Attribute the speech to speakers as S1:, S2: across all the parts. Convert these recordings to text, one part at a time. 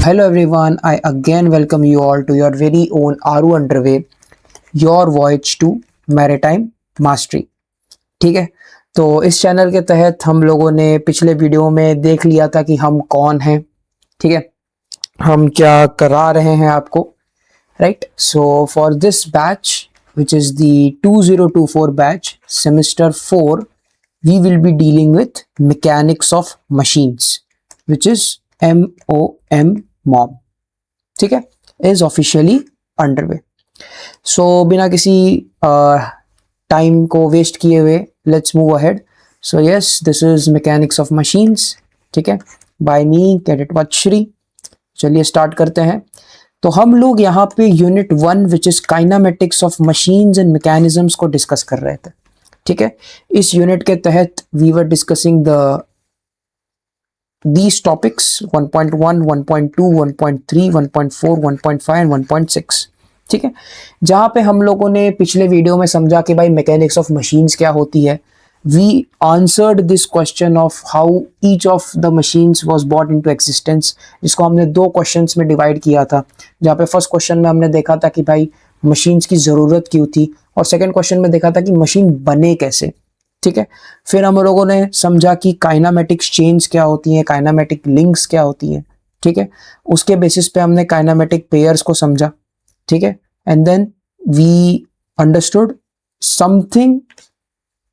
S1: Hello everyone, I again welcome you all to your very own Aru Underway, your voyage to Maritime Mastery। ठीक है, तो इस channel के तहत हम लोगों ने पिछले वीडियो में देख लिया था कि हम कौन हैं, ठीक है, हम क्या करा रहे हैं आपको, right. So for this batch which is the 2024 batch semester 4 we will be dealing with mechanics of machines which is MOM, ठीक है, is officially underway। so बिना किसी टाइम को वेस्ट किए हुए let's move ahead। so yes, this is mechanics of machines, ठीक है, by me cadet वत्श्री। चलिए स्टार्ट करते हैं। तो हम लोग यहाँ पे unit 1 which is kinematics of machines and mechanisms को डिस्कस कर रहे थे, ठीक है। इस यूनिट के तहत we were discussing these topics 1.1, 1.2, 1.3, 1.4, 1.5 and 1.6, ठीक है। जहाँ पे हम लोगों ने पिछले वीडियो में समझा कि भाई मैकेनिक्स ऑफ मशीन्स क्या होती है। We answered this question of how each of the machines was brought into existence, जिसको हमने दो क्वेश्चंस में डिवाइड किया था। जहाँ पे फर्स्ट क्वेश्चन में हमने देखा था कि भाई मशीन्स की ज़रूरत क्यों थी, और सेकंड क्वेश्चन में देखा था कि मशीन बने कैसे, ठीक है। फिर हम लोगों ने समझा कि काइनामेटिक चेन्स क्या होती हैं, काइनामेटिक लिंक्स क्या होती हैं, ठीक है। उसके बेसिस पे हमने काइनामेटिक पेयर्स को समझा, ठीक है। And then we understood something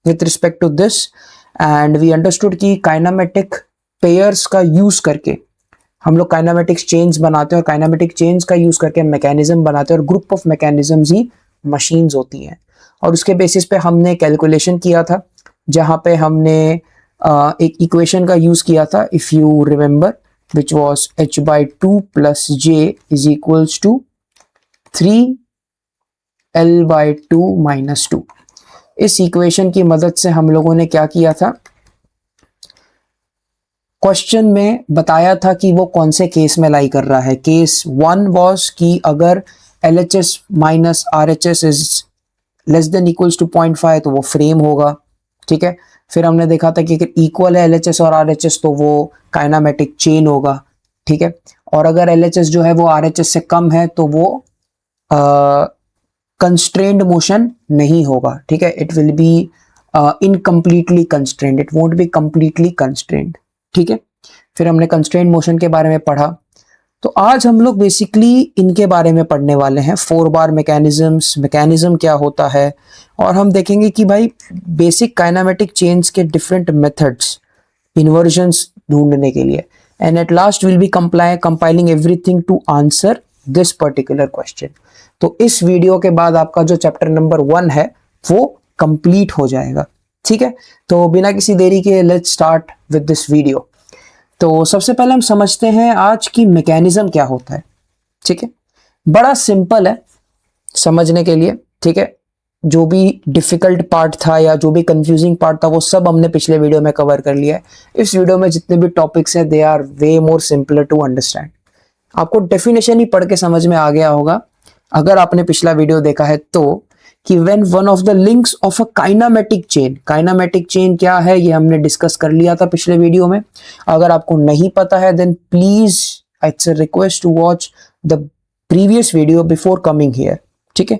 S1: with respect to this and we understood कि काइनामेटिक पेयर्स का यूज करके हम लोग काइनामेटिक चेन्स बनाते हैं, और काइनामेटिक चेन्स का यूज करके मैकेनिज्म बनाते हैं, और ग्रुप ऑफ मैकेनिज्म्स ही मशीन्स होती हैं। और उसके बेसिस पे हमने कैलकुलेशन किया था, जहाँ पे हमने एक इक्वेशन का यूज किया था, if you remember, which was h/2 plus j is equals to 3l/2 minus 2। इस इक्वेशन की मदद से हम लोगों ने क्या किया था, क्वेश्चन में बताया था कि वो कौन से केस में लाई कर रहा है। केस 1 वाज कि अगर LHS minus RHS is less than equals to 0.5 तो वो फ्रेम होगा, ठीक है। फिर हमने देखा था कि अगर इक्वल है LHS और RHS तो वो काइनामेटिक चेन होगा, ठीक है। और अगर LHS जो है वो RHS से कम है तो वो कंस्ट्रेंड मोशन नहीं होगा, ठीक है। It will be incompletely constrained, it won't be completely constrained, ठीक है। फिर हमने कंस्ट्रेंड मोशन के बारे में पढ़ा। तो आज हम लोग बेसिकली इनके बारे में पढ़ने वाले हैं, 4 बार मैकेनिज्म क्या होता है, और हम देखेंगे कि भाई बेसिक काइनामेटिक चेन्स के डिफरेंट मेथड्स, इन्वर्जन्स ढूंढने के लिए। And at last will be compiling everything to answer this particular question. तो इस वीडियो के बाद आपका जो चैप्टर नंबर 1 है वो कंप्लीट हो जाएगा, ठीक है। तो बिना किसी देरी के let's start with this video. तो सबसे पहले हम समझते हैं आज की मैकेनिज्म क्या होता है, ठीक है। बड़ा सिंपल है समझने के लिए, ठीक है। जो भी डिफिकल्ट पार्ट था या जो भी कंफ्यूजिंग पार्ट था वो सब हमने पिछले वीडियो में कवर कर लिया है। इस वीडियो में जितने भी टॉपिक्स हैं they are way more simpler to understand. आपको डेफिनेशन ही पढ़ के समझ में आ गया होगा अगर आपने पिछला वीडियो देखा है तो, कि when one of the links of a kinematic chain क्या है ये हमने डिस्कस कर लिया था पिछले वीडियो में। अगर आपको नहीं पता है then please it's a request to watch the previous video before coming here, ठीक है।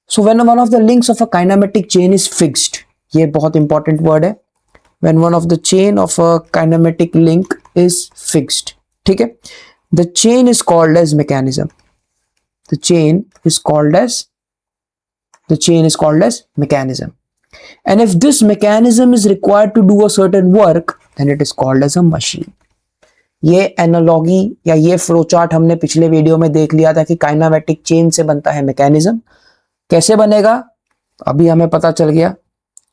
S1: So when one of the links of a kinematic chain is fixed, ये बहुत इंपॉर्टेंट वर्ड है, when one of the chain of a kinematic link is fixed, ठीक है, the chain is called as mechanism. The chain is called as mechanism, and if this mechanism is required to do a certain work then it is called as a machine। ये analogy या ये flow chart हमने पिछले video में देख लिया था कि काइनामेटिक चेन से बनता है मैकेनिज्म। कैसे बनेगा अभी हमें पता चल गया,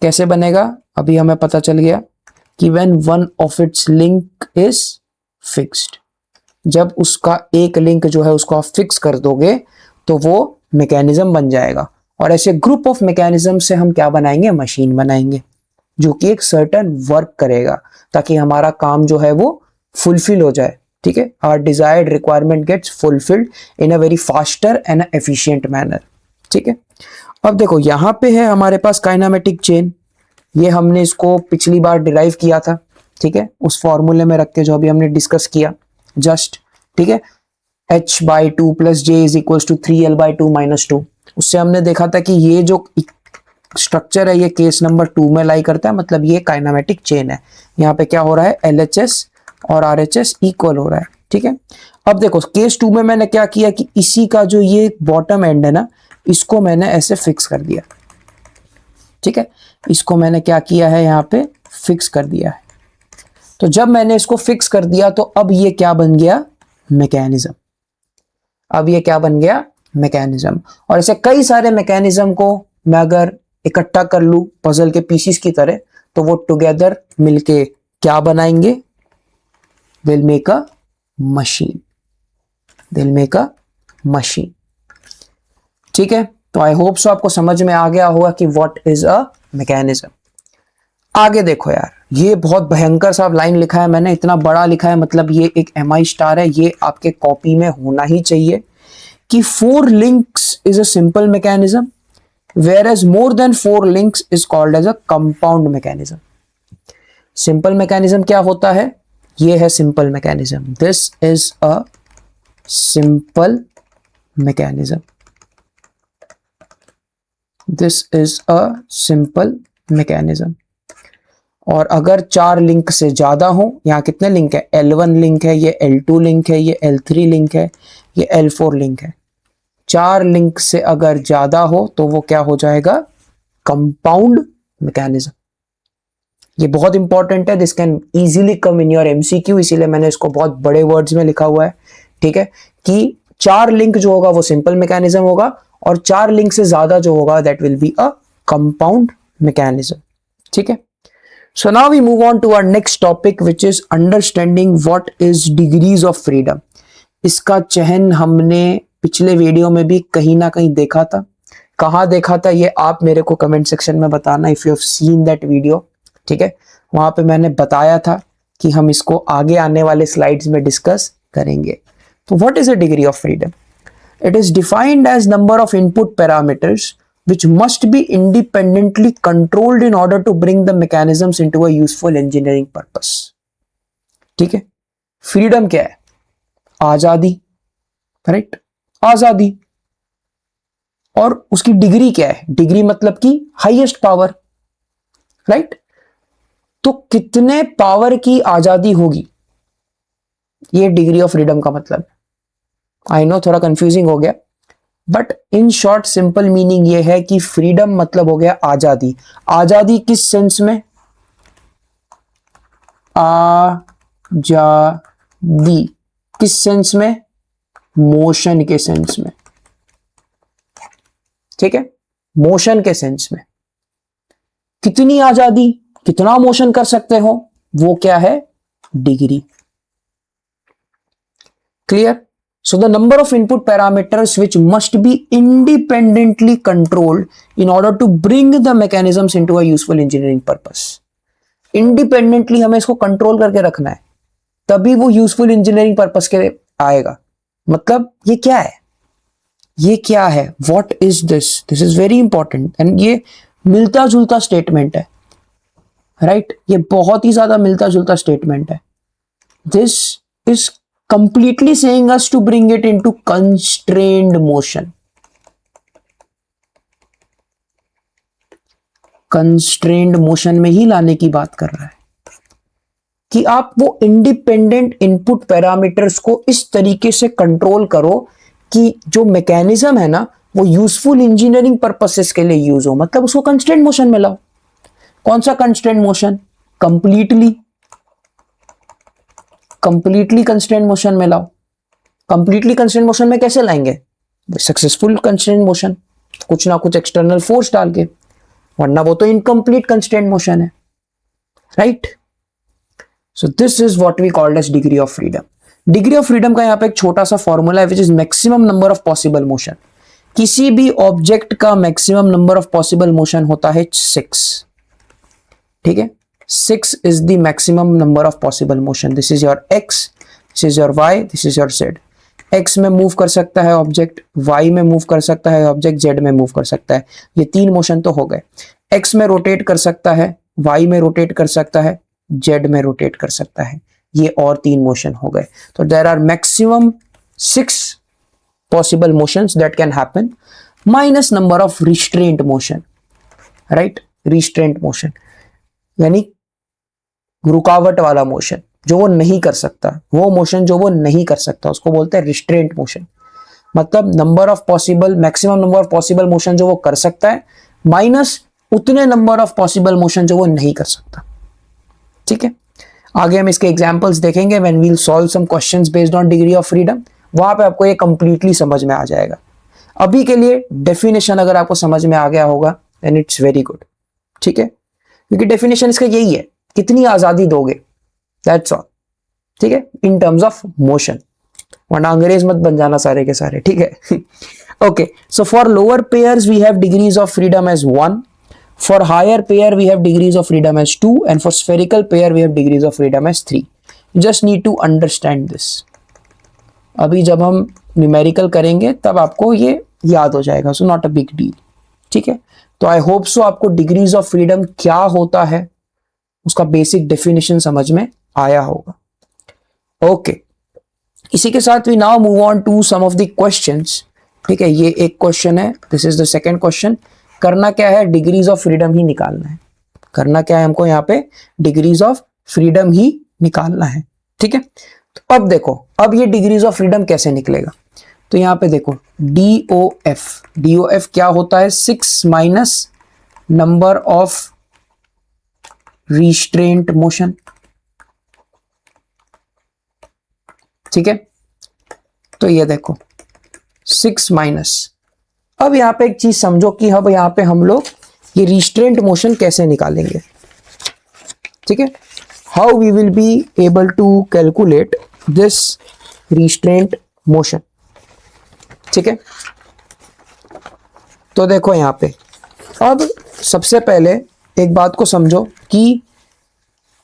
S1: कैसे बनेगा अभी हमें पता चल गया कि when one of its link is fixed, जब उसका एक लिंक जो है उसको आप फिक्स कर दोगे तो वो मैकेनिज्म बन जाएगा। और ऐसे ग्रुप ऑफ मैकेनिज्म से हम क्या बनाएंगे, मशीन बनाएंगे, जो कि एक सर्टेन वर्क करेगा ताकि हमारा काम जो है वो फुलफिल हो जाए, ठीक है। Our desired requirement gets fulfilled in a very faster and efficient manner, ठीक है। अब देखो यहाँ पे है हमारे पास काइनामेटिक चेन, ये हमने इसको पिछली बार डिराइव किया था, ठीक है, उस फॉर्मूले में रख के जो अभी हमने डिस्कस किया। जस्ट ठीक है, h/2 plus J is equal to 3l/2 minus 2। उससे हमने देखा था कि ये जो स्ट्रक्चर है ये केस नंबर 2 में लाई करता है, मतलब ये काइनेमेटिक चेन है। यहाँ पे क्या हो रहा है, LHS और RHS इक्वल हो रहा है, ठीक है। अब देखो केस 2 में मैंने क्या किया कि इसी का जो ये बॉटम एंड है ना, इसको मैंने ऐसे फिक्स कर दिया, ठीक है। इसको मैंने क्या किया है, यहाँ पे फिक्स कर दिया है। तो जब मैंने इसको फिक्स कर दिया तो अब ये क्या बन गया, मैकेनिज्म। अब ये क्या बन गया, मैकेनिज्म। और ऐसे कई सारे मैकेनिज्म को मैं अगर इकट्ठा कर लूं पजल के पीसीस की तरह, तो वो टुगेदर मिलके क्या बनाएंगे, दिल मेक अ मशीन, दिल मेक अ मशीन, ठीक है। तो आई होप सो आपको समझ में आ गया होगा कि व्हाट इज अ मैकेनिज्म। आगे देखो यार, ये बहुत भयंकर सा लाइन लिखा है मैंने, इतना बड़ा लिखा है, मतलब ये एक MI स्टार है, ये आपके कॉपी में होना ही चाहिए कि 4 links is a simple mechanism whereas more than 4 links is called as a compound mechanism। Simple mechanism क्या होता है, ये है simple mechanism, this is a simple mechanism, this is a simple mechanism. और अगर 4 लिंक से ज्यादा हो, यहाँ कितने लिंक है, L1 लिंक है, ये L2 लिंक है, ये L3 लिंक है, ये L4 लिंक है। 4 लिंक से अगर ज्यादा हो तो वो क्या हो जाएगा, कंपाउंड मैकेनिज्म। ये बहुत इंपॉर्टेंट है, this can easily come in your MCQ, इसीलिए मैंने इसको बहुत बड़े वर्ड्स में लिखा हुआ है, ठीक है। कि 4 लिंक जो होगा वो सिंपल मैकेनिज्म होगा, और 4 लिंक से ज्यादा जो होगा that will be a compound mechanism, ठीक है। So now we move on to our next topic, which is understanding what is degrees of freedom। इसका चयन हमने पिछले वीडियो में भी कहीं ना कहीं देखा था, कहाँ देखा था ये आप मेरे को कमेंट सेक्शन में बताना if you have seen that video, ठीक है। वहां पे मैंने बताया था कि हम इसको आगे आने वाले स्लाइड्स में डिस्कस करेंगे। तो what is a degree of freedom, it is defined as number of input parameters which must be independently controlled in order to bring the mechanisms into a useful engineering purpose। ठीक है, freedom क्या है, आजादी, right, आजादी। और उसकी degree क्या है, डिग्री मतलब कि हाईएस्ट पावर, राइट। तो कितने पावर की आजादी होगी, ये डिग्री ऑफ फ्रीडम का मतलब। आई नो थोड़ा कंफ्यूजिंग हो गया, but in short simple meaning ये है कि फ्रीडम मतलब हो गया आजादी। आजादी किस सेंस में, आजादी किस सेंस में, मोशन के सेंस में, ठीक है, मोशन के सेंस में। कितनी आजादी, कितना मोशन कर सकते हो, वो क्या है, degree. Clear. So the number of input parameters which must be independently controlled in order to bring the mechanisms into a useful engineering purpose। Independently हमें इसको कंट्रोल करके रखना है, तभी वो यूजफुल इंजीनियरिंग पर्पस के आएगा। मतलब ये क्या है, ये क्या है, what is this, this is very important. And ये मिलता जुलता स्टेटमेंट है, राइट, ये बहुत ही ज्यादा मिलता जुलता स्टेटमेंट है। This is completely saying us to bring it into constrained motion। constrained motion में ही लाने की बात कर रहा है कि आप वो इंडिपेंडेंट इनपुट पैरामीटर्स को इस तरीके से कंट्रोल करो कि जो मैकेनिज्म है ना वो यूजफुल इंजीनियरिंग पर्पसेस के लिए यूज हो, मतलब उसको कंस्ट्रेंट मोशन में लाओ। कौन सा constraint motion, completely constraint motion में लाओ। कंप्लीटली कंस्ट्रेंट मोशन में कैसे लाएंगे, सक्सेसफुल कंस्ट्रेंट मोशन, कुछ ना कुछ एक्सटर्नल फोर्स डाल के, वरना वो तो इनकम्प्लीट कंस्ट्रेंट मोशन है, right. So this is what we called as degree of freedom. Degree of freedom का यहाँ पे एक छोटा सा फॉर्मूला है, which is maximum number of possible motion. किसी भी ऑब्जेक्ट का maximum number of possible motion होता है 6, ठीक है। 6 is the maximum number of possible motion। This is your x, this is your y, this is your z। x में move कर सकता है ऑब्जेक्ट, y में मूव कर सकता है ऑब्जेक्ट, z में मूव कर सकता है। ये 3 मोशन तो हो गए। x में रोटेट कर सकता है, y में रोटेट कर सकता है, जेड में रोटेट कर सकता है। ये और 3 मोशन हो गए। तो there are maximum 6 possible motions that can happen minus number of restraint motion, right. Restraint motion यानी रुकावट वाला मोशन, जो वो नहीं कर सकता, वो मोशन जो वो नहीं कर सकता उसको बोलते हैं रिस्ट्रेंट मोशन। मतलब number of possible, maximum number of possible motion जो वो कर सकता है माइनस उतने नंबर ऑफ पॉसिबल मोशन जो वो नहीं कर सकता। ठीक है, आगे हम इसके एग्जांपल्स देखेंगे when we will solve some questions based on degree of freedom. वहां पे आपको ये कंप्लीटली समझ में आ जाएगा। अभी के लिए डेफिनेशन अगर आपको समझ में आ गया होगा देन इट्स वेरी गुड। ठीक है, क्योंकि डेफिनेशन इसका यही है, कितनी आजादी दोगे, दैट्स ऑल। ठीक है, इन टर्म्स ऑफ मोशन, वरना अंग्रेज मत बन जाना सारे के सारे। ठीक है, okay. So for lower pairs we have degrees of freedom as 1, for higher pair we have degrees of freedom as 2, and for spherical pair we have degrees of freedom as 3. You just need to understand this. अभी जब हम numerical करेंगे तब आपको ये याद हो जाएगा, so not a big deal. ठीक है, तो आई होप सो आपको डिग्रीज ऑफ फ्रीडम क्या होता है उसका बेसिक डेफिनेशन समझ में आया होगा। ओके, इसी के साथ we now move on to some of the questions. ठीक है, ये एक क्वेश्चन है, this is the second question. करना क्या है, डिग्रीज ऑफ फ्रीडम ही निकालना है। करना क्या है हमको, यहाँ पे डिग्रीज ऑफ फ्रीडम ही निकालना है। ठीक है, तो अब देखो, अब ये डिग्रीज ऑफ फ्रीडम कैसे निकलेगा। तो यहाँ पे देखो DOF क्या होता है, 6 minus number of restraint motion. ठीक है, तो ये देखो 6 माइनस। अब यहां पे एक चीज समझो कि अब यहां पे हम लोग ये रिस्ट्रेंट मोशन कैसे निकालेंगे। ठीक है, how we will be able to calculate this restraint motion. ठीक है, तो देखो यहां पे अब सबसे पहले एक बात को समझो कि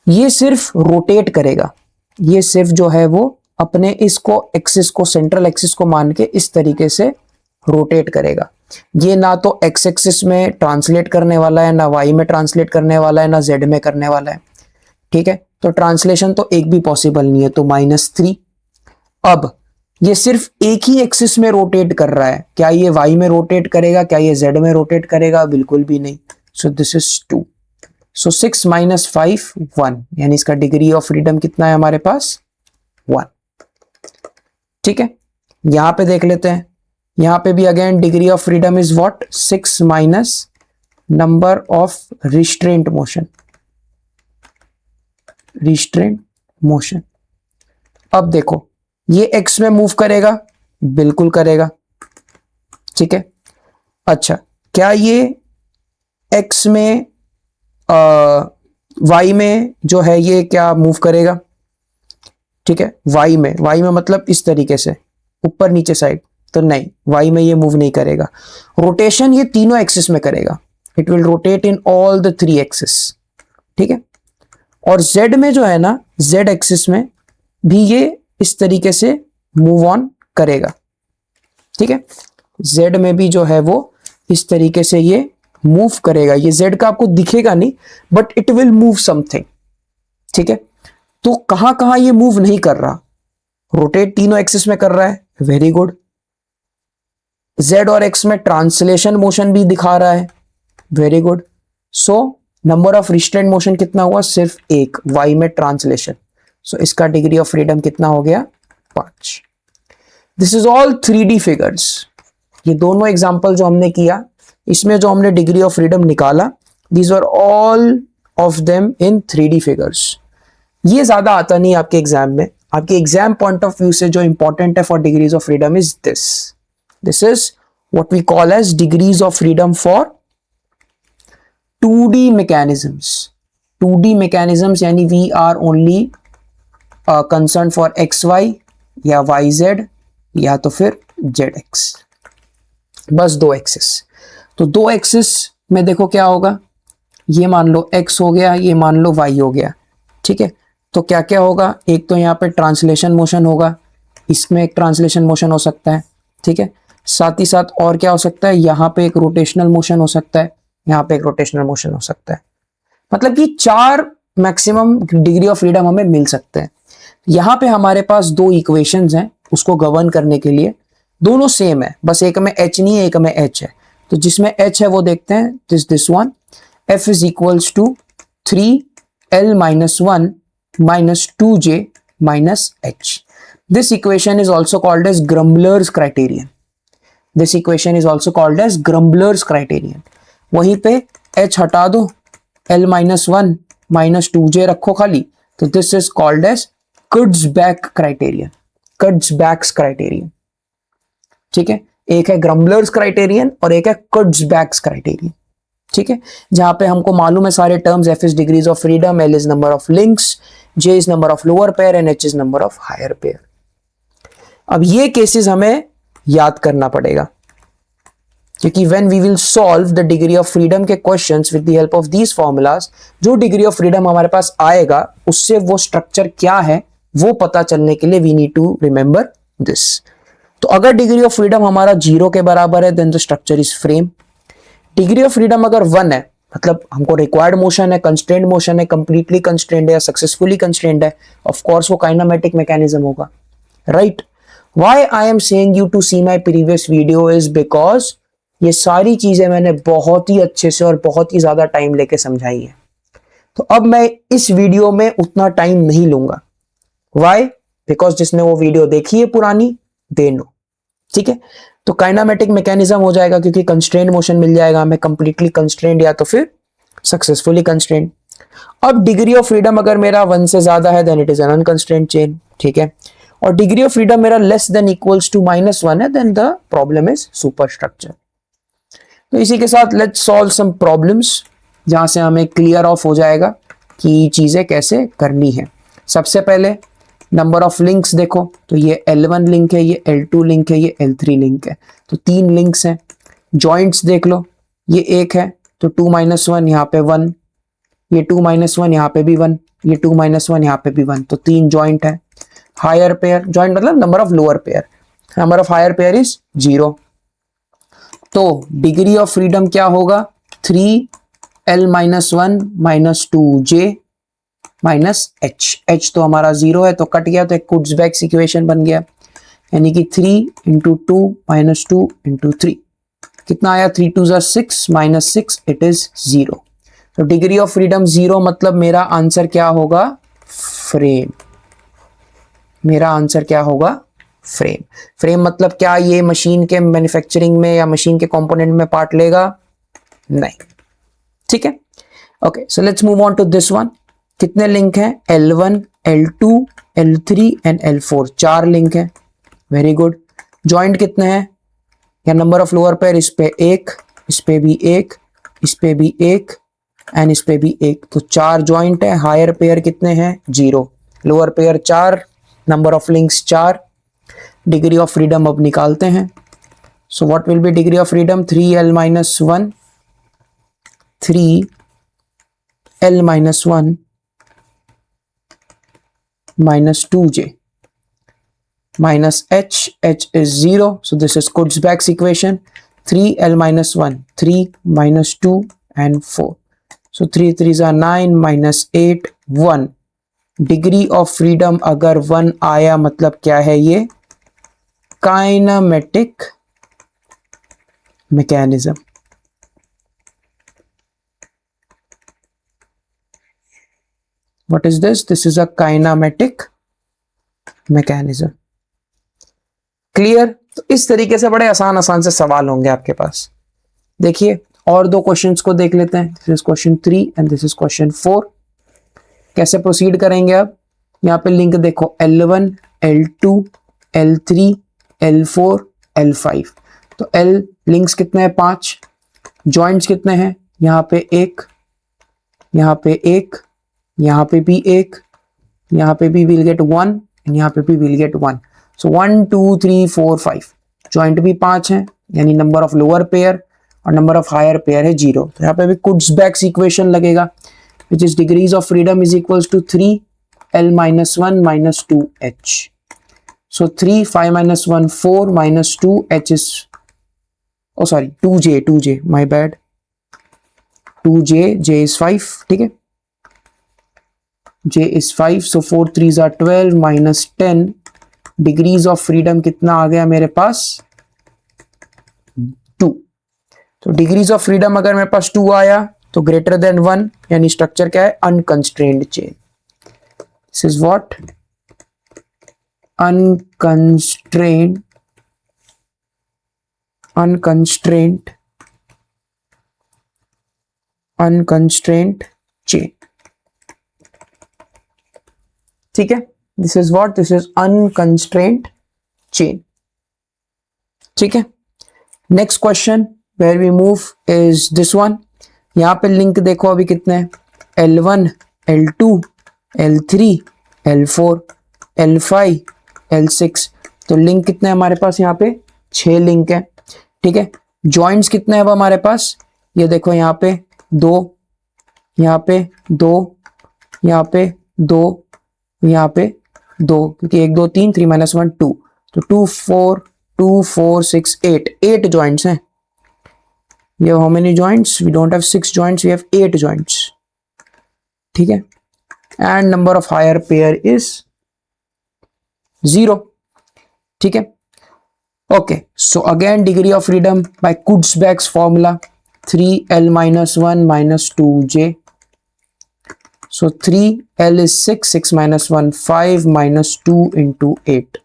S1: ये सिर्फ रोटेट करेगा, ये सिर्फ जो है वो अपने इसको एक्सिस को, सेंट्रल एक्सिस को मान के इस तरीके से रोटेट करेगा। ये ना तो एक्स एक्सिस में ट्रांसलेट करने वाला है, ना वाई में ट्रांसलेट करने वाला है, ना जेड में करने वाला है। ठीक है, तो ट्रांसलेशन तो एक भी पॉसिबल नहीं है, तो -3। अब ये सिर्फ एक ही एक्सिस में रोटेट कर रहा है, क्या ये वाई में रोटेट करेगा, क्या ये जेड में रोटेट करेगा, बिल्कुल भी नहीं। सो दिस इज 2। सो 6 माइनस 5 1, यानी इसका डिग्री ऑफ फ्रीडम कितना है हमारे पास, 1। ठीक है, यहां पे देख लेते हैं, यहां पे भी again degree of freedom is what, 6 minus number of restraint motion. Restraint motion, अब देखो ये एक्स में मूव करेगा, बिल्कुल करेगा। ठीक है, अच्छा क्या ये एक्स में वाई में जो है ये क्या मूव करेगा। ठीक है, वाई में मतलब इस तरीके से ऊपर नीचे साइड, तो नहीं, वाई में ये मूव नहीं करेगा। रोटेशन ये तीनों एक्सिस में करेगा, it will rotate in all the 3 axis. ठीक है, और जेड में जो है ना, जेड एक्सिस में भी ये इस तरीके से मूव ऑन करेगा। ठीक है, जेड में भी जो है वो इस तरीके से ये मूव करेगा। ये जेड का आपको दिखेगा नहीं, but it will move something. ठीक है, तो कहां कहां ये मूव नहीं कर रहा, रोटेट तीनों एक्सिस में कर रहा है, वेरी गुड। जेड और एक्स में ट्रांसलेशन मोशन भी दिखा रहा है, very good. So number of restraint motion कितना हुआ, सिर्फ एक, वाई में ट्रांसलेशन। सो इसका डिग्री ऑफ फ्रीडम कितना हो गया, 5। This is all 3D figures. ये दोनों एग्जांपल जो हमने किया, इसमें जो हमने डिग्री ऑफ फ्रीडम निकाला, these are all of them in 3D figures. ये ज्यादा आता नहीं आपके एग्जाम में। आपके एग्जाम पॉइंट ऑफ व्यू से जो इंपॉर्टेंट है for degrees of freedom is this is what we call as degrees of freedom for 2D mechanisms. 2D mechanisms यानी we are only concerned for XY या YZ या तो फिर ZX, बस 2 axis. तो 2 एक्सिस में देखो क्या होगा, ये मान लो X हो गया, ये मान लो Y हो गया। ठीक है, तो क्या क्या होगा, एक तो यहाँ पे ट्रांसलेशन मोशन होगा, इसमें एक ट्रांसलेशन मोशन हो सकता है। ठीक है, साथ ही साथ और क्या हो सकता है, यहाँ पे एक रोटेशनल मोशन हो सकता है, यहाँ पे एक रोटेशनल मोशन हो सकता है। मतलब कि 4 मैक्सिमम डिग्री ऑफ फ्रीडम हमें मिल सकते हैं। यहाँ पे हमारे पास दो इक्वेशंस हैं उसको गवर्न करने के लिए, दोनों सेम है, बस एक में h नहीं है, एक में h है। तो जिसमें h है वो देखते हैं, this one, f is equals to 3l minus 1 minus 2j minus h। This equation is also called as Grubler's criterion. This equation is also called as Grubler's criterion. वहीं पे h हटा दो, l माइनस 1 माइनस 2j रखो खाली, तो this is called as Kutzbach criterion, Kutzbach's criterion. ठीक है, एक है ग्रम्बलर्स क्राइटेरियन और एक है कुर्ट्ज़बैक्स क्राइटेरियन। ठीक है, जहां पे हमको मालूम है सारे terms, f is degrees of freedom, l is number of links, j is number of lower pair and h is number of higher pair. अब ये केसेस हमें याद करना पड़ेगा, क्योंकि when we will solve the degree of freedom के questions with the help of these formulas, जो degree of freedom हमारे पास आएगा उससे वो स्ट्रक्चर क्या है वो पता चलने के लिए we need to remember this. तो अगर डिग्री ऑफ फ्रीडम हमारा 0 के बराबर है then the structure is frame. Degree of freedom अगर 1 है, मतलब हमको रिक्वायर्ड मोशन है, कंस्ट्रेंट मोशन है, कंप्लीटली कंस्ट्रेंट है या सक्सेसफुली कंस्ट्रेंट है, ऑफ कोर्स वो काइनेमेटिक मैकेनिज्म होगा, right. Why I am saying you to see my previous video is because ये सारी चीजें मैंने बहुत ही अच्छे से और बहुत ही ज्यादा टाइम लेके समझाई है। तो अब मैं इस वीडियो में उतना टाइम नहीं लूंगा। व्हाई? बिकॉज जिसने वो वीडियो देखी है पुरानी, दे नो। ठीक है, तो काइनेमेटिक मैकेनिज्म हो जाएगा क्योंकि कंस्ट्रेंट मोशन मिल जाएगा हमें, कंप्लीटली कंस्ट्रेंट या तो फिर सक्सेसफुली कंस्ट्रेंट। अब डिग्री ऑफ फ्रीडम अगर मेरा 1 से ज्यादा है then it is an unconstraint chain. ठीक है, और डिग्री ऑफ फ्रीडम मेरा लेस देन इक्वल्स टू -1 है then the problem is super structure. तो इसी के साथ लेट्स सॉल्व सम प्रॉब्लम्स जहां से हमें क्लियर ऑफ हो जाएगा कि चीजें कैसे करनी है। सबसे पहले नंबर ऑफ लिंक्स देखो, तो ये L1 लिंक है, ये L2 लिंक है, ये L3 लिंक है, तो 3 लिंक्स हैं। जॉइंट्स देख लो, ये 1 है तो 2 - 1 यहाँ पे 1, ये 2 - 1 यहाँ पे भी 1, ये 2 - 1 यहाँ पे भी 1, तो 3 जॉइंट है। हायर पेयर, जॉइंट मतलब number of lower pair, number of higher pair is 0। तो डिग्री ऑफ फ्रीडम क्या होगा, 3l - 1 minus 2j minus h तो हमारा 0 है तो कट गया, तो एक कुर्ट्ज़बैक इक्वेशन बन गया, यानी कि 3 × 2 - 2 × 3 कितना आया, 3 2 6 माइनस 6 इट इज 0। तो डिग्री ऑफ फ्रीडम 0 मतलब मेरा आंसर क्या होगा, फ्रेम। मेरा आंसर क्या होगा, फ्रेम। फ्रेम मतलब क्या, ये मशीन के मैन्युफैक्चरिंग में या मशीन के कंपोनेंट में पार्ट लेगा, नहीं। ठीक है, okay, so let's move on to this one. कितने लिंक हैं, L1, L2, L3 and L4, 4 link हैं। Very good. जॉइंट कितने हैं या नंबर ऑफ लोअर पेयर, इस पे 1, इस पे भी 1, इस पे भी 1 एंड इस पे भी 1, तो 4 जॉइंट है। हायर पेयर कितने हैं, 0, lower pair 4, number of links 4। Degree of freedom अब निकालते हैं। So what will be degree of freedom, 3l - 1, 3l - 1 minus 2j minus h is 0, so this is Kurzbach's equation, 3l - 1, 3 minus 2 and 4, so 3 3s are 9 minus 8 1। Degree of freedom अगर 1 आया मतलब क्या है, ये kinematic mechanism. What is this? This is a kinematic mechanism. Clear? तो इस तरीके से बड़े आसान से सवाल होंगे आपके पास। देखिए और दो क्वेश्चंस को देख लेते हैं। This is question 3 and this is question 4। कैसे प्रोसीड करेंगे अब, यहाँ पे लिंक देखो, L1, L2, L3, L4, L5। तो L लिंक्स कितने हैं, 5। जॉइंट्स कितने हैं, यहाँ पे 1, यहाँ पे 1, यहाँ पे भी 1, यहाँ पे भी विल गेट 1, यहाँ पे भी विल गेट 1। सो 1 2 3 4 5, जॉइंट भी 5 है, यानी नंबर ऑफ लोअर पेयर और नंबर ऑफ हायर पेयर है 0। तो यहाँ पे भी कुर्ट्ज़बैक इक्वेशन लगेगा, which is degrees of freedom is equals to 3l - 1 minus 2h। So 3 5 - 1 4 minus 2h is, oh sorry, 2j, my bad, 2j, j is 5। ठीक है, j is 5, so 4 3s are 12 minus 10 degrees of freedom कितना आ गया मेरे पास 2। तो degrees of freedom अगर मेरे पास 2 आया तो ग्रेटर देन 1 यानी स्ट्रक्चर क्या है unconstrained chain. This is what unconstrained chain. ठीक है, this is what this is unconstrained chain. ठीक है, next question where we move is this one. यहां पे लिंक देखो अभी कितने हैं L1 L2 L3 L4 L5 L6। तो लिंक कितने हैं हमारे पास यहाँ पे 6 लिंक है। ठीक है, जॉइंट्स कितने हैं अब हमारे पास, ये देखो यहाँ पे 2, यहाँ पे 2, यहाँ पे 2, यहाँ पे 2, क्योंकि 1 2 3 3 - 1 2, तो 2 4 2 4 6 8 जॉइंट्स हैं। We have how many joints? We don't have 6 joints, we have 8 joints. ठीक है, and number of higher pair is 0. ठीक है, okay, so again degree of freedom by Kurzbach's formula 3l - 1 - 2j. So 3l is 6, 6 - 1 5 minus 2 into 8,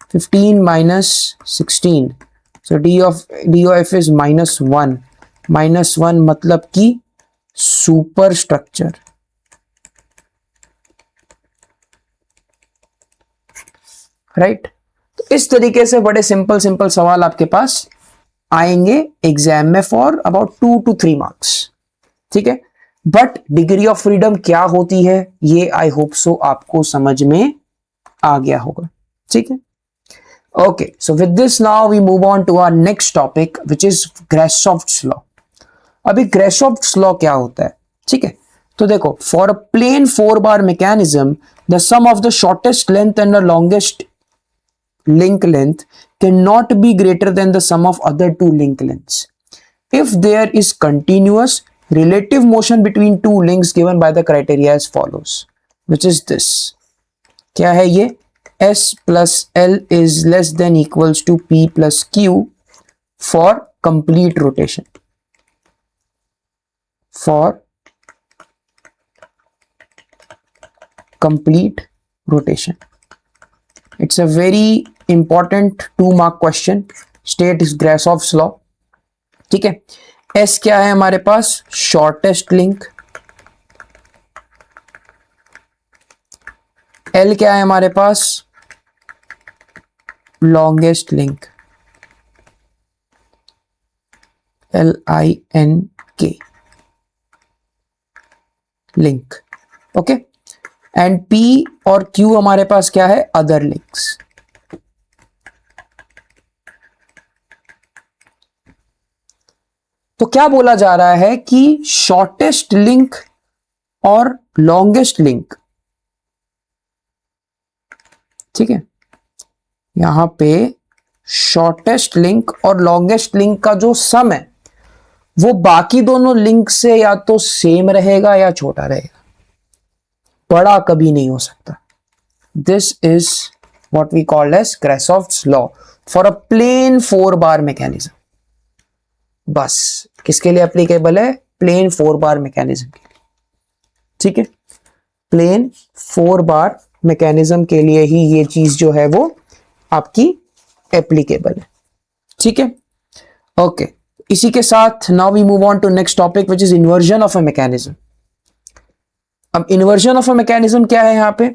S1: 15 minus 16. So d of is -1, -1 मतलब कि super structure. Right, तो इस तरीके से बड़े सिंपल सवाल आपके पास आएंगे एग्जाम में फॉर अबाउट 2 to 3 मार्क्स। ठीक है, बट डिग्री ऑफ फ्रीडम क्या होती है ये आई होप सो आपको समझ में आ गया होगा। ठीक है, okay, so with this now we move on to our next topic which is Grashoft's law. अभी Grashoft's law क्या होता है, ठीक है, तो देखो for a plain 4-bar mechanism the sum of the shortest length and the longest link length cannot be greater than the sum of other two link lengths if there is continuous relative motion between two links given by the criteria as follows, which is this। क्या है ये, S plus L is less than equals to P plus Q for complete rotation. For complete rotation. It's a very important 2-mark question. State is Grashoft's law. ठीक है, S क्या है हमारे पास, shortest link। L क्या है हमारे पास, longest link, LINK link। Okay, and P और Q हमारे पास क्या है, अदर लिंक्स। तो क्या बोला जा रहा है कि शॉर्टेस्ट लिंक और लॉन्गेस्ट लिंक, ठीक है, यहां पे शॉर्टेस्ट लिंक और लॉन्गेस्ट लिंक का जो सम है वो बाकी दोनों लिंक से या तो सेम रहेगा या छोटा रहेगा, बड़ा कभी नहीं हो सकता। This is what we called as Grashoft's law for a plane 4-bar mechanism. बस किसके लिए एप्लीकेबल है, प्लेन 4-bar मैकेनिज्म के लिए। ठीक है, प्लेन 4-bar मैकेनिज्म के लिए ही ये चीज जो है वो आपकी एप्लीकेबल है। ठीक है, ओके, इसी के साथ now we move on to next topic which is inversion of a mechanism. अब इन्वर्जन ऑफ अ मैकेनिज्म क्या है यहां पे,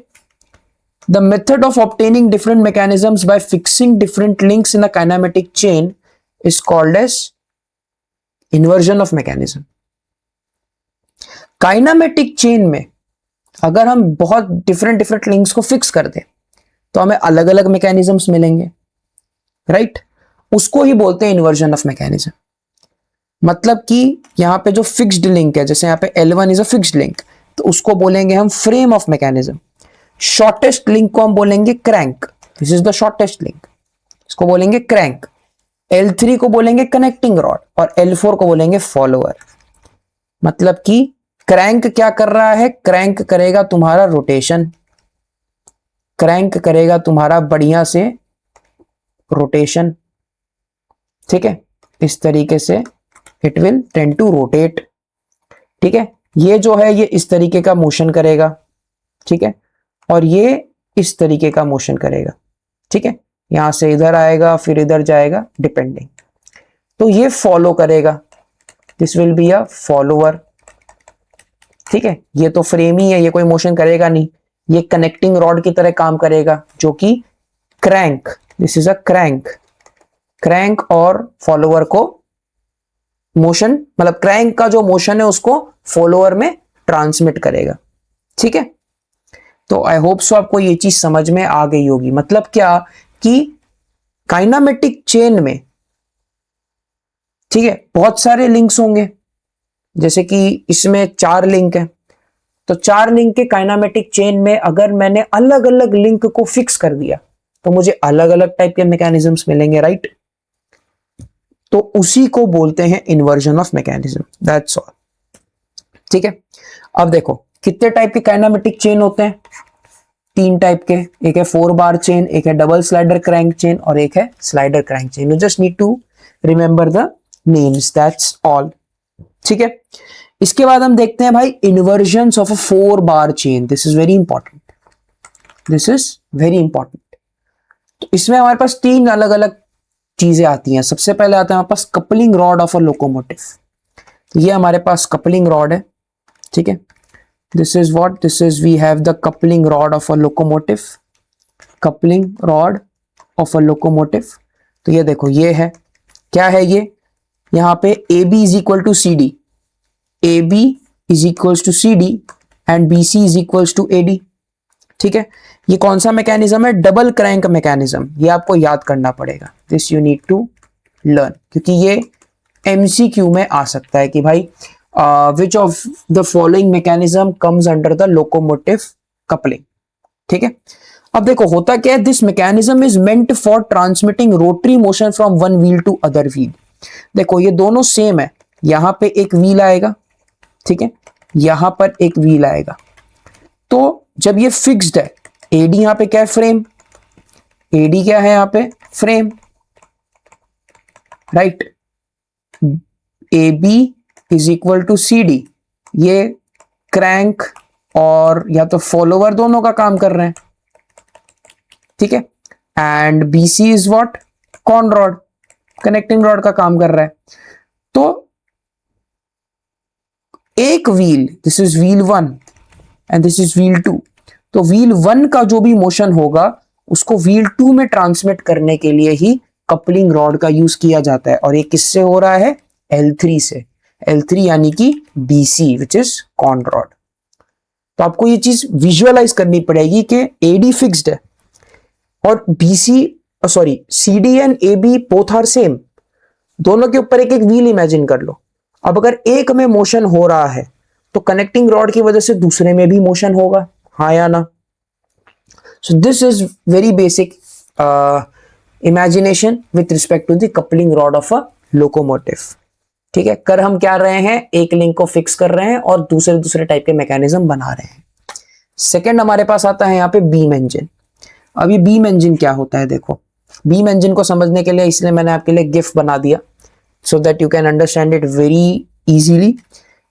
S1: the method of obtaining different mechanisms by fixing different links in a kinematic chain is called as inversion of mechanism. Kinematic chain में अगर हम बहुत different links को फिक्स कर दें तो हमें अलग अलग मैकेनिज्म्स मिलेंगे, राइट? उसको ही बोलते हैं इन्वर्जन ऑफ मैकेनिज्म। मतलब कि यहां पे जो फिक्स्ड लिंक है, जैसे यहां पे L1 is a fixed link, तो उसको बोलेंगे हम frame of mechanism. Shortest link को हम बोलेंगे crank, this is the shortest link, इसको बोलेंगे क्रैंक। L3 को बोलेंगे कनेक्टिंग रॉड और L4 को बोलेंगे फॉलोअर। मतलब कि क्रैंक क्या कर रहा है, क्रैंक करेगा तुम्हारा रोटेशन, क्रैंक करेगा तुम्हारा बढ़िया से रोटेशन, ठीक है, इस तरीके से it will tend to rotate, ठीक है। ये जो है ये इस तरीके का मोशन करेगा, ठीक है, और ये इस तरीके का मोशन करेगा, ठीक है, यहां से इधर आएगा फिर इधर जाएगा डिपेंडिंग, तो ये फॉलो करेगा, this will be a follower, ठीक है। ये तो फ्रेम ही है, ये कोई मोशन करेगा नहीं, ये कनेक्टिंग रॉड की तरह काम करेगा जो कि crank, this is a crank, crank और फॉलोअर को मोशन, मतलब क्रैंक का जो मोशन है उसको फॉलोअर में ट्रांसमिट करेगा, ठीक है। तो आई होप सो आपको ये चीज समझ में आ गई होगी। मतलब क्या कि काइनामेटिक चेन में, ठीक है, बहुत सारे लिंक्स होंगे, जैसे कि इसमें 4 लिंक है, तो 4 लिंक के काइनामेटिक चेन में अगर मैंने अलग अलग लिंक को फिक्स कर दिया तो मुझे अलग अलग टाइप के मैकेनिज्म्स मिलेंगे, राइट। तो उसी को बोलते हैं inversion of mechanism, that's all, ठीक है। अब देखो कितने टाइप के काइनामेटिक चेन होते हैं, 3 टाइप के, एक है 4 बार चेन, एक है डबल स्लाइडर क्रैंक चेन और एक है slider crank chain. You just need to remember the names, that's all, ठीक है। इसके बाद हम देखते हैं भाई inversions of a 4 bar chain, this is very important, this is very important. तो इसमें हमारे पास 3 अलग अलग चीजें आती हैं। सबसे पहले आता है हमारे पास coupling rod of a locomotive, ये हमारे पास कपलिंग रॉड है, ठीक है, this is what, this is we have the coupling rod of a locomotive, coupling rod of a locomotive. तो ये देखो ये है, क्या है ये, यहां पे A B is equal to C D, A B is equals to C D and B C is equals to A D, ठीक है। ये कौन सा मैकेनिज्म है, डबल क्रैंक मैकेनिज्म, ये आपको याद करना पड़ेगा, this you need to learn, क्योंकि ये एमसीक्यू में आ सकता है कि भाई which of the following mechanism comes under the locomotive coupling, ठीक है। अब देखो होता क्या है, this mechanism is meant for transmitting rotary motion from one wheel to other wheel. देखो ये दोनों सेम है, यहां पे एक व्हील आएगा, ठीक है, यहां पर एक व्हील आएगा, तो जब ये फिक्स्ड है, एडी यहां पे क्या है, फ्रेम, एडी क्या है यहां पे, frame, right, A B is equal to C D, ये क्रैंक और या तो फॉलोवर दोनों का काम कर रहे हैं, ठीक है, and B C is what, con rod, connecting rod का काम कर रहा है। तो एक wheel, this is wheel 1 and this is wheel 2, तो व्हील 1 का जो भी मोशन होगा उसको व्हील 2 में ट्रांसमिट करने के लिए ही कपलिंग रॉड का यूज किया जाता है, और ये किससे हो रहा है, L3 से, L3 यानी कि BC which is con rod. तो आपको ये चीज विजुअलाइज करनी पड़ेगी कि AD फिक्स्ड है और BC sorry CD and AB both are same, दोनों के ऊपर एक एक व्हील इमेजिन कर लो। अब अगर एक में मोशन हो रहा है तो कनेक्टिंग रॉड की वजह से दूसरे में भी मोशन होगा, हाँ या ना। So this is very basic imagination with respect to the coupling rod of a locomotive, ठीक है। कर हम क्या रहे हैं, एक लिंक को फिक्स कर रहे हैं और दूसरे दूसरे टाइप के मैकेनिज्म बना रहे हैं। सेकेंड हमारे पास आता है यहाँ पे बीम इंजन। अभी बीम इंजन क्या होता है, देखो बीम इंजन को समझने के लिए इसलिए मैंने आपके लिए गिफ बना दिया so that you can understand it very easily.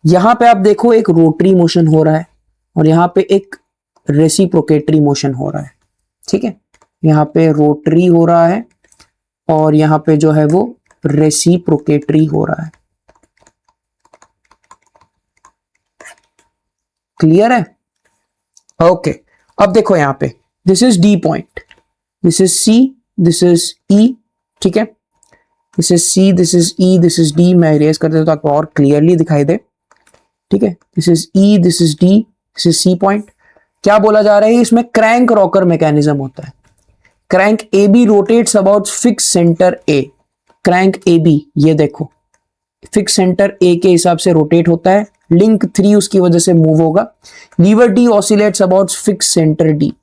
S1: यहां पे आप देखो एक रोटरी मोशन हो रहा है और यहाँ पे एक रेसिप्रोकेटरी मोशन हो रहा है, ठीक है, यहाँ पे रोटरी हो रहा है और यहाँ पे जो है वो रेसिप्रोकेटरी हो रहा है, क्लियर है, ओके। अब देखो यहाँ पे this is D point, this is C, this is E, ठीक है, this is C, this is E, this is D. मैं इरेज कर देता तो आपको और क्लियरली दिखाई दे, ठीक है, this is E, this is D, this is C point. क्या बोला जा रहा है, इसमें क्रैंक रॉकर मैकेनिज्म होता है। Crank A B rotates about fix centre A, crank A B ये देखो फिक्स सेंटर ए के हिसाब से रोटेट होता है, लिंक 3 उसकी वजह से मूव होगा। Lever D oscillates about fix centre D,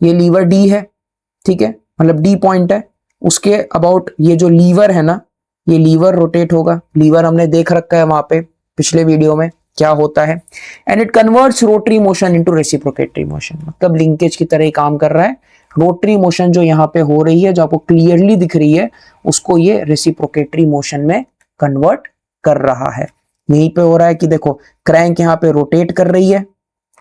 S1: ये लीवर डी है, ठीक है, मतलब डी पॉइंट है, उसके अबाउट ये जो लीवर है ना, ये लीवर रोटेट होगा। लीवर हमने देख रखा है वहां पे पिछले वीडियो में, क्या होता है, and it converts rotary motion into reciprocating motion, मतलब लिंकेज की तरह ही काम कर रहा है। रोटरी मोशन जो यहाँ पे हो रही है, जो आपको क्लियरली दिख रही है, उसको ये रेसिप्रोकेटरी मोशन में कन्वर्ट कर रहा है। यहीं पे हो रहा है कि देखो क्रैंक यहाँ पे रोटेट कर रही है,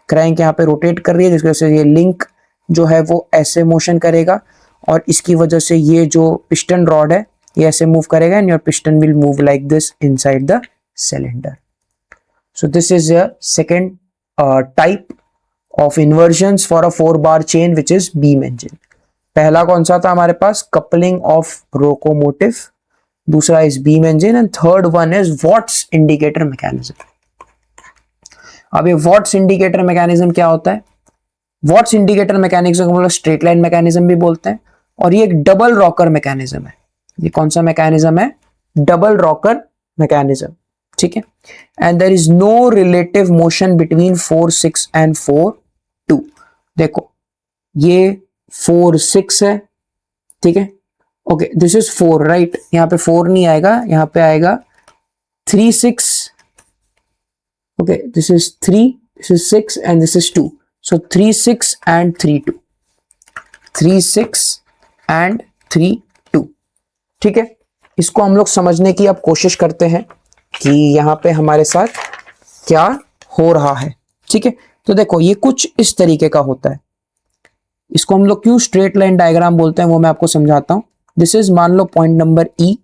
S1: क्रैंक यहाँ पे रोटेट कर रही है, जिसकी वजह से ये लिंक जो है वो ऐसे मोशन करेगा, और इसकी वजह से ये जो पिस्टन रॉड है ये ऐसे मूव करेगा, and your piston will move like this inside the cylinder. So this is a second type of इन्वर्जन्स for a 4 bar chain which is beam engine. पहला कौन सा था हमारे पास, कपलिंग ऑफ लोकोमोटिव, दूसरा is beam engine, and third one is what's indicator mechanism. अब ये watts indicator mechanism क्या होता है, वॉट्स इंडिकेटर मैकेनिज्म को मतलब स्ट्रेट लाइन मैकेनिज्म भी बोलते हैं, और ये एक डबल रॉकर मैकेनिज्म है। ये कौन सा मैकेनिज्म है, डबल रॉकर मैकेनिज्म, ठीक है। And there is no relative motion between 4, 6 and 4, 2। देखो ये 4, 6 है, ठीक है, ओके, दिस इज 4 राइट, यहाँ पे 4 नहीं आएगा, यहाँ पे आएगा 3, 6, okay, this is 3, this is 6 and this is 2, so 3, 6 and 3, 2, 3, 6 and 3, 2, ठीक है। इसको हम लोग समझने की अब कोशिश करते हैं कि यहाँ पे हमारे साथ क्या हो रहा है, ठीक है। तो देखो ये कुछ इस तरीके का होता है, इसको हम लोग क्यों स्ट्रेट लाइन डायग्राम बोलते हैं वो मैं आपको समझाता हूं। दिस इज मान लो point number E,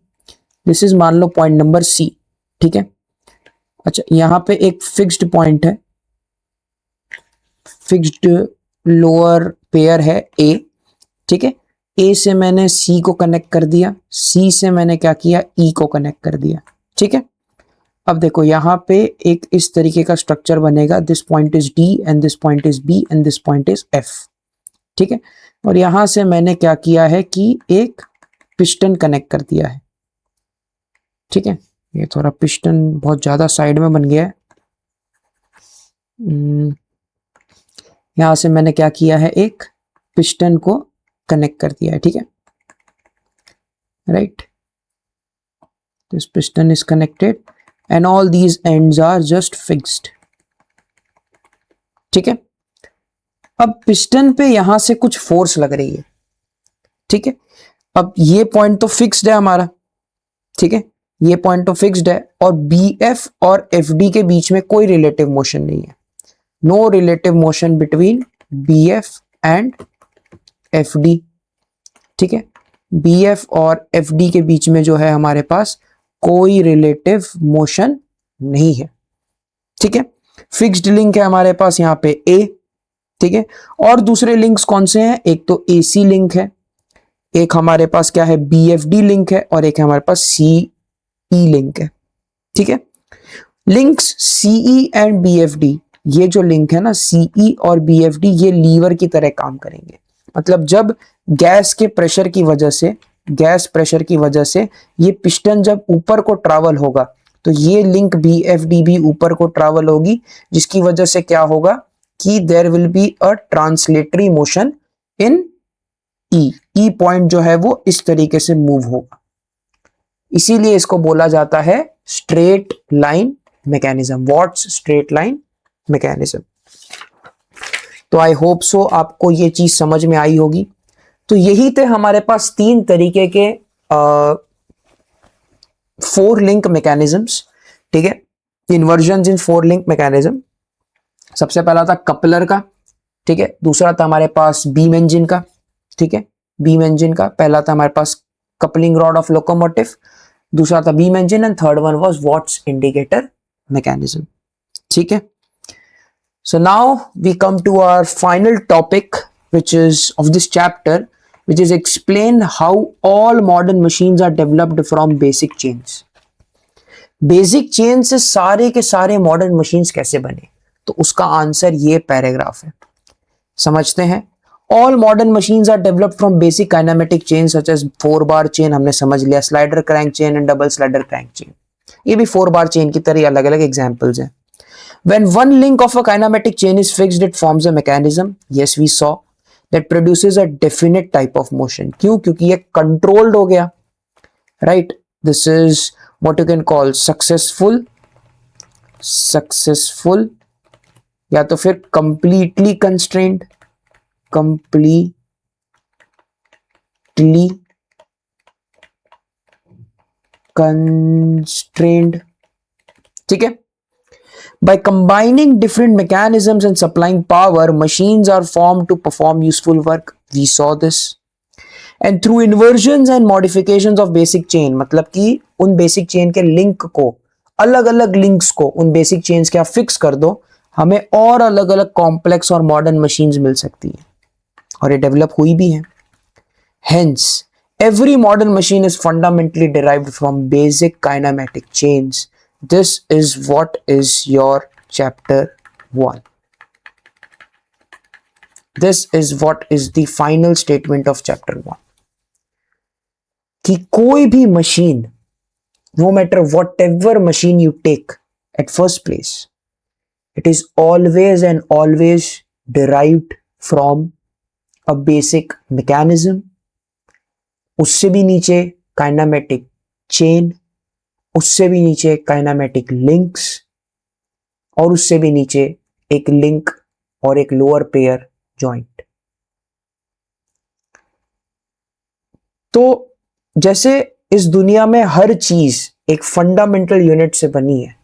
S1: this is मान लो पॉइंट नंबर सी, ठीक है। अच्छा यहां पे एक फिक्स्ड पॉइंट है, फिक्स्ड लोअर पेयर है ए, ठीक है। ए से मैंने सी को कनेक्ट कर दिया, सी से मैंने क्या किया, ई को कनेक्ट कर दिया, ठीक है। अब देखो यहाँ पे एक इस तरीके का स्ट्रक्चर बनेगा, this point is D and this point is B and this point is F, ठीक है। और यहां से मैंने क्या किया है कि एक पिस्टन कनेक्ट कर दिया है, ठीक है। ये थोड़ा पिस्टन बहुत ज्यादा साइड में बन गया है, यहां से मैंने क्या किया है, एक पिस्टन को कनेक्ट कर दिया है, ठीक है, right. This piston is connected and all these ends are just fixed, ठीक है। अब पिस्टन पे यहां से कुछ फोर्स लग रही है, ठीक है। अब ये पॉइंट तो फिक्स्ड है हमारा, ठीक है, ये पॉइंट तो फिक्स्ड है, और बी एफ और एफ डी के बीच में कोई रिलेटिव मोशन नहीं है, no relative motion between B F and F D, ठीक है। बी एफ और एफ डी के बीच में जो है हमारे पास कोई रिलेटिव मोशन नहीं है, ठीक है। फिक्स्ड लिंक है हमारे पास यहाँ पे ए, ठीक है। और दूसरे लिंक्स कौन से हैं, एक तो एसी लिंक है, एक हमारे पास क्या है बी एफ डी लिंक है, और एक हमारे पास सी ई लिंक है, ठीक है। Links CE and B F D, ये जो लिंक है ना सीई और बी एफ डी, ये लीवर की तरह काम करेंगे। मतलब जब गैस के प्रेशर की वजह से, गैस प्रेशर की वजह से ये पिस्टन जब ऊपर को ट्रैवल होगा, तो ये लिंक बी एफ डी भी ऊपर को ट्रैवल होगी, जिसकी वजह से क्या होगा कि there will be a translatory motion in E, E point जो है वो इस तरीके से मूव होगा, इसीलिए इसको बोला जाता है straight line mechanism, what's straight line mechanism. तो आई होप सो आपको ये चीज समझ में आई होगी। तो यही थे हमारे पास 3 तरीके के 4 लिंक मैकेनिज्म्स, ठीक है, इन्वर्जन इन 4 लिंक मैकेनिज्म। सबसे पहला था कपलर का, ठीक है, दूसरा था हमारे पास बीम इंजन का, ठीक है, बीम इंजन का पहला था हमारे पास कपलिंग रॉड ऑफ लोकोमोटिव, दूसरा था beam engine, and third one was what's indicator mechanism, ठीक है। So now we come to our final topic, which is of this chapter, which is explain how all modern machines are developed from basic chains. Basic chain से सारे के सारे modern machines कैसे बने, तो उसका आंसर ये पैराग्राफ है, समझते हैं। All modern machines are developed from basic kinematic chains such as 4 bar chain, हमने समझ लिया, slider crank chain and double slider crank chain, ये भी 4 बार चेन की तरह अलग अलग एग्जाम्पल्स हैं। When one link of a kinematic chain is fixed, it forms a mechanism. Yes, we saw that produces a definite type of motion. क्यों? क्योंकि ये controlled हो गया, right? This is what you can call successful successful या तो फिर completely constrained, completely constrained. ठीक है। By combining different mechanisms and supplying power, machines are formed to perform useful work. We saw this. And through inversions and modifications of basic chain, मतलब कि उन basic chain के link को, अलग अलग links को उन basic chains के आप fix कर दो, हमें और अलग अलग complex और modern machines मिल सकती हैं, और ये develop हुई भी हैं. Hence, every modern machine is fundamentally derived from basic kinematic chains. This is what is your chapter 1. This is what is the final statement of chapter 1. कि कोई भी machine, no matter whatever machine you take at first place, it is always and always derived from a basic mechanism. उससे भी नीचे kinematic chain, उससे भी नीचे kinematic links, और उससे भी नीचे एक लिंक और एक लोअर पेयर जॉइंट. तो जैसे इस दुनिया में हर चीज एक फंडामेंटल यूनिट से बनी है,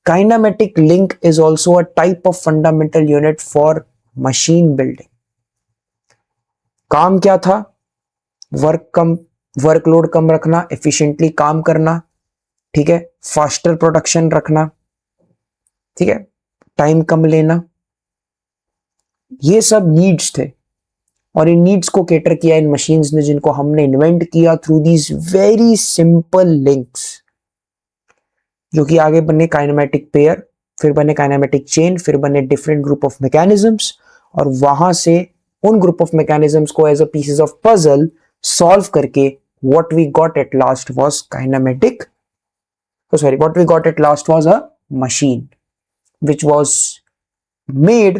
S1: kinematic link is also a type of fundamental unit for machine building. काम क्या था? वर्कलोड कम रखना, एफिशिएंटली काम करना, ठीक है, फास्टर प्रोडक्शन रखना, ठीक है, टाइम कम लेना, ये सब नीड्स थे. और इन नीड्स को कैटर किया इन मशीन्स ने, जिनको हमने इन्वेंट किया through these very simple links, जो कि आगे बने काइनेमेटिक पेयर, फिर बने काइनेमेटिक चेन, फिर बने डिफरेंट ग्रुप ऑफ मैकेनिज्म्स, और वहां से उन ग्रुप ऑफ मैकेनिज्म्स को as a pieces of puzzle solve करके what we got at last was kinematic. What we got at last was a machine which was made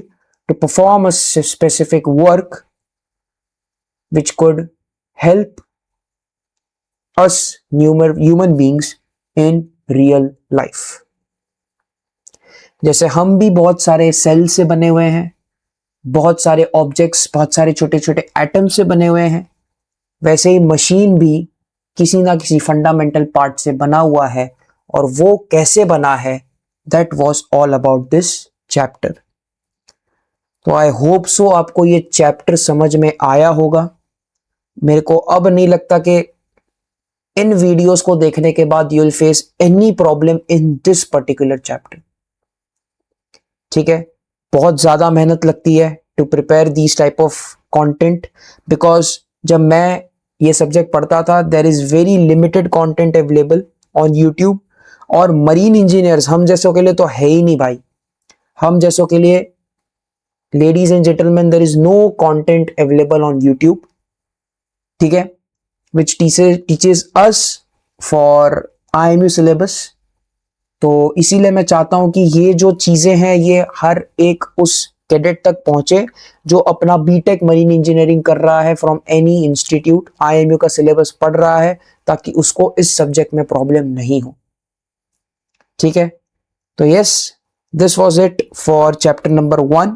S1: to perform a specific work which could help us human beings in real life. जैसे हम भी बहुत सारे cell से बने हुए हैं, बहुत सारे ऑब्जेक्ट्स, बहुत सारे छोटे छोटे एटम से बने हुए हैं, वैसे ही मशीन भी किसी ना किसी फंडामेंटल पार्ट से बना हुआ है. और वो कैसे बना है, that was all about this chapter. तो आई होप सो आपको ये चैप्टर समझ में आया होगा. मेरे को अब नहीं लगता कि इन वीडियोस को देखने के बाद you will face any problem in this particular chapter. ठीक है, बहुत ज्यादा मेहनत लगती है to prepare this type of content, because जब मैं ये सब्जेक्ट पढ़ता था, there is very limited content available on YouTube. और मरीन इंजीनियर्स हम जैसों के लिए तो है ही नहीं भाई. हम जैसों के लिए, ladies and gentleman, there is no content available on YouTube. ठीक है, which teaches us for IMU syllabus. तो इसीलिए मैं चाहता हूं कि ये जो चीजें हैं ये हर एक उस कैडेट तक पहुंचे जो अपना बीटेक मरीन इंजीनियरिंग कर रहा है फ्रॉम एनी इंस्टीट्यूट, IMU का सिलेबस पढ़ रहा है, ताकि उसको इस सब्जेक्ट में प्रॉब्लम नहीं हो. ठीक है, तो yes, this was it for chapter number 1.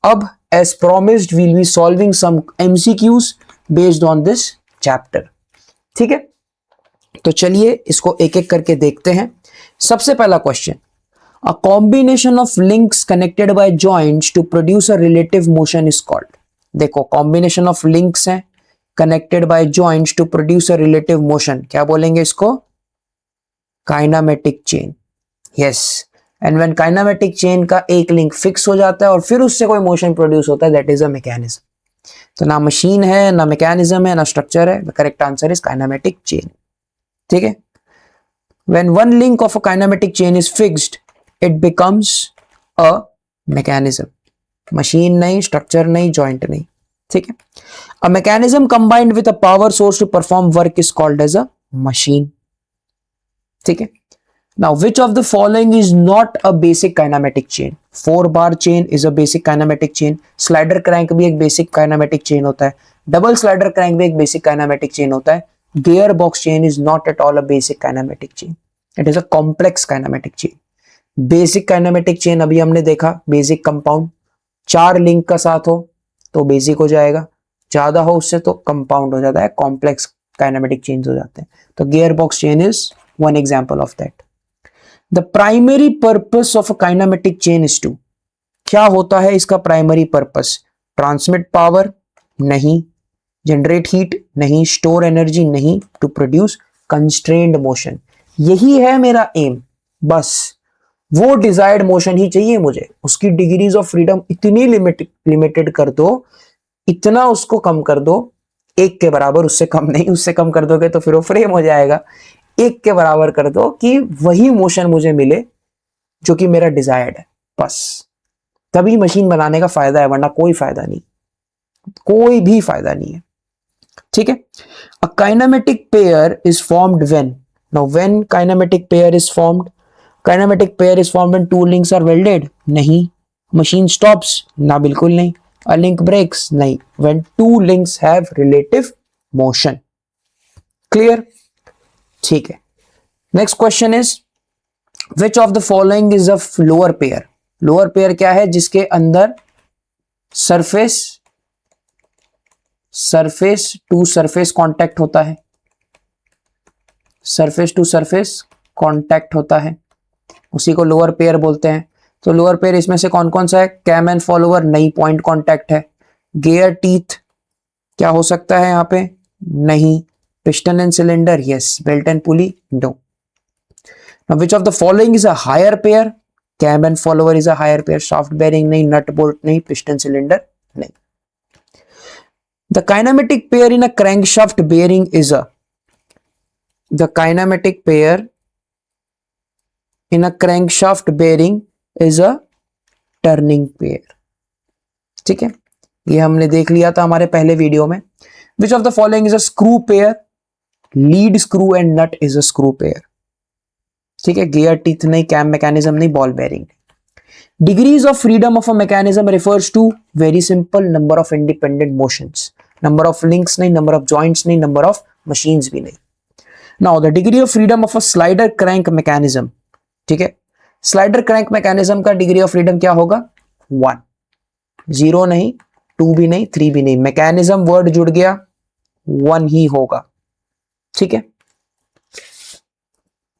S1: अब as promised we will be solving some MCQs based on this chapter. ठीक है, तो चलिए इसको एक एक करके देखते हैं. सबसे पहला question, a combination of links connected by joints to produce a relative motion is called. देखो, कॉम्बिनेशन ऑफ लिंक्स हैं connected by joints to produce a relative motion, क्या बोलेंगे इसको? Kinematic chain. Yes, and when kinematic chain का एक link fix हो जाता है और फिर उससे कोई मोशन प्रोड्यूस होता है, दैट इज अ मैकेनिज्म. तो ना मशीन है, ना मैकेनिज्म है, ना स्ट्रक्चर है. The correct answer is kinematic chain. ठीक है, when one link of a kinematic chain is fixed, it becomes a mechanism. Machine नहीं, स्ट्रक्चर नहीं, जॉइंट नहीं. ठीक है, a mechanism combined with a power source to perform work is called as a machine. ठीक है, now which of the following is not a basic kinematic chain? 4 bar chain is a basic kinematic chain. Slider crank भी एक basic kinematic chain होता है. Double slider crank भी एक basic kinematic chain होता है. Gearbox chain is not at all a basic kinematic chain. It is a complex kinematic chain. Basic kinematic chain अभी हमने देखा, बेसिक कंपाउंड, 4 लिंक का साथ हो तो बेसिक हो जाएगा, ज्यादा हो उससे तो कंपाउंड हो जाता है, कॉम्प्लेक्स काइनेमेटिक चेन्स हो जाते हैं। तो gear box chain is one example of that. The primary purpose of a kinematic chain is to, क्या होता है इसका प्राइमरी पर्पस? ट्रांसमिट पावर नहीं, जनरेट हीट नहीं, स्टोर एनर्जी नहीं, टू प्रोड्यूस कंस्ट्रेन्ड मोशन। यही है मेरा एम, बस वो डिजायर्ड मोशन ही चाहिए मुझे। उसकी डिग्रीज ऑफ फ्रीडम इतनी लिमिटेड कर दो, इतना उसको कम कर दो, 1 के बराबर, उससे कम नहीं, उससे कम कर दोगे तो फिर वो फ्रेम हो जाएगा। 1 के बराबर कर दो कि वही मोशन मुझे मिले जो कि मेरा डिजायर्ड है, बस तभी मशीन बनाने का फायदा है, वरना कोई फायदा नहीं, कोई भी फायदा नहीं है। ठीक है। A kinematic pair is formed when, now when kinematic pair is formed, kinematic pair is formed when 2 links are welded, नहीं। मशीन स्टॉप्स, ना बिल्कुल नहीं। अ लिंक ब्रेक्स, नहीं। When 2 links have relative motion. Clear? ठीक है। Next question is which of the following is a lower pair? Lower pair क्या है? जिसके अंदर सरफेस टू सरफेस कांटेक्ट होता है, सरफेस टू सरफेस कांटेक्ट होता है, उसी को लोअर पेयर बोलते हैं। तो लोअर पेयर इसमें से कौन कौन सा है? कैम एंड फॉलोवर, नहीं, पॉइंट कांटेक्ट है। गियर टीथ क्या हो सकता है यहाँ पे? नहीं। Piston and cylinder, yes. Belt and pulley, no. Now, which of the following is a higher pair? Cam and follower is a higher pair. Shaft bearing नहीं, nut bolt नहीं, piston cylinder नहीं. The kinematic pair in a crankshaft bearing is a, the kinematic pair in a crankshaft bearing is a turning pair. ठीक है, ये हमने देख लिया था हमारे पहले वीडियो में। Which of the following is a screw pair? Lead screw and nut is a screw pair. ठीक है, गियर टीथ नहीं, कैम मैकेनिज्म नहीं, ball bearing. Degrees of freedom of a mechanism refers to, very simple, number of independent motions. Number of links नहीं, number of joints नहीं, number of machines भी नहीं। Now the degree of freedom of a slider crank mechanism, ठीक है, slider crank mechanism का degree of freedom क्या होगा? 1, 0 नहीं, 2 भी नहीं, 3 भी नहीं, मैकेनिज्म वर्ड जुड़ गया, 1 ही होगा। ठीक है।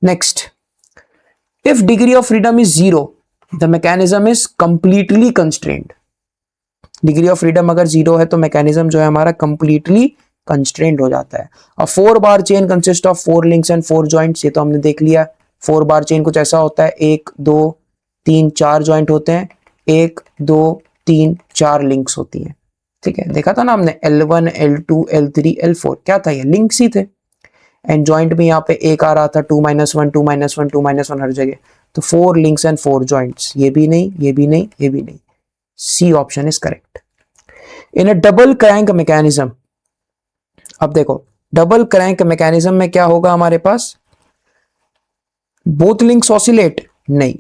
S1: Next, if degree of freedom is 0, the mechanism is completely constrained. Degree of freedom अगर 0 है तो मैकेनिज्म जो है हमारा कंप्लीटली कंस्ट्रेंड हो जाता है। अब 4 bar chain consist of 4 links and 4 joints, ये तो हमने देख लिया। 4 बार चेन कुछ ऐसा होता है, 1 2 3 4 जॉइंट होते हैं, 1 2 3 4 लिंक्स होती हैं। ठीक है, देखा था ना हमने, L1 L2 L3 L4, क्या था ये? लिंक्स ही थे। एंड जॉइंट में यहाँ पे एक आ रहा था 2 -1 2 -1 2 -1 हर जगह, तो 4 लिंक्स एंड 4 जॉइंट्स। ये भी नहीं, ये भी नहीं, ये भी नहीं, C option is correct. In a double crank mechanism, अब देखो डबल क्रैंक मैकेनिज्म में क्या होगा हमारे पास? बोथ लिंक्स ऑसिलेट, नहीं।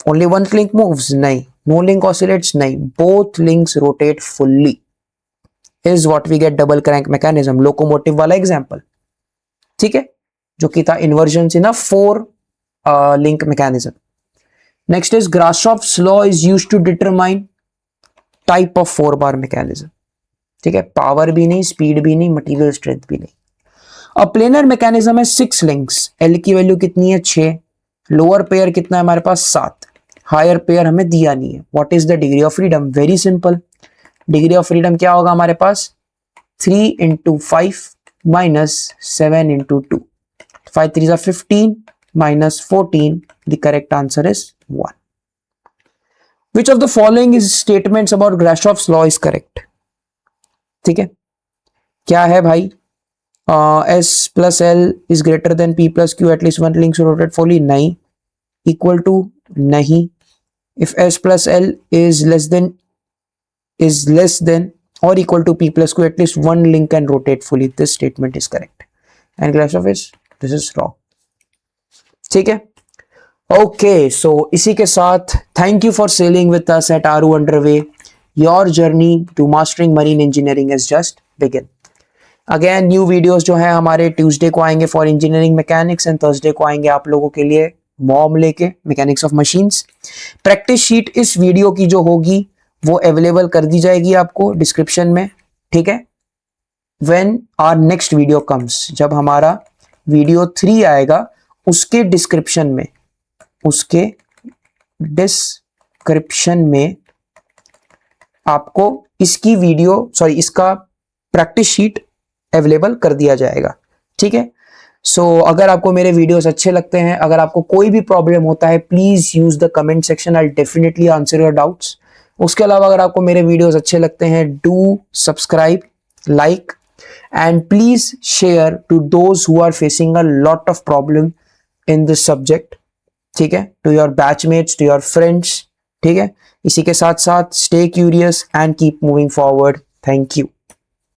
S1: ओनली वन लिंक मूव्स, नहीं। नो लिंक ऑसिलेट्स, नहीं। Both links rotate fully is what we get double crank mechanism. Locomotive वाला एग्जांपल, ठीक है, जो कि था inversion in a 4 link mechanism. Next is Grashof's law is used to determine type of 4 bar mechanism. ठीक है, power भी नहीं, स्पीड भी नहीं, मटेरियल स्ट्रेंथ भी नहीं। अब प्लेनर मैकेनिज्म है 6 लिंक्स, एल की वैल्यू कितनी है? 6। लोअर पेयर कितना है हमारे पास? 7। हायर पेयर हमें दिया नहीं है। What is the degree of freedom? Very simple, degree of freedom क्या होगा हमारे पास? 3 × 5 -7 × 2, 5 3 are 15 -14, the correct answer is 1. Which of the following is statements about Grashoff's law is correct? ठीक है, क्या है भाई? S plus L is greater than P plus Q, at least one link rotate fully, नहीं। Equal to, नहीं। If S plus L is less than or equal to P plus Q, at least one link can rotate fully, this statement is correct. And Grashoff is, this is wrong. ठीक है, okay. सो इसी के साथ thank you for sailing with us at आरू underway. Your journey to mastering marine engineering is just begin. Again new videos जो है हमारे Tuesday को आएंगे for engineering mechanics, and Thursday को आएंगे आप लोगों के लिए मॉम लेके, mechanics of machines. Practice sheet इस वीडियो की जो होगी वो अवेलेबल कर दी जाएगी आपको डिस्क्रिप्शन में, ठीक है। When our next video comes, जब हमारा वीडियो 3 आएगा उसके डिस्क्रिप्शन में आपको इसकी इसका प्रैक्टिस शीट अवेलेबल कर दिया जाएगा, ठीक है। सो अगर आपको मेरे वीडियोस अच्छे लगते हैं, अगर आपको कोई भी प्रॉब्लम होता है, please use the comment section, I definitely answer your doubts. उसके अलावा अगर आपको मेरे वीडियोस अच्छे लगते हैं, do subscribe, like and please share to those who are facing a lot of problem in this subject, ठीक है, to your batchmates, to your friends, ठीक है। इसी के साथ साथ stay curious and keep moving forward. Thank you.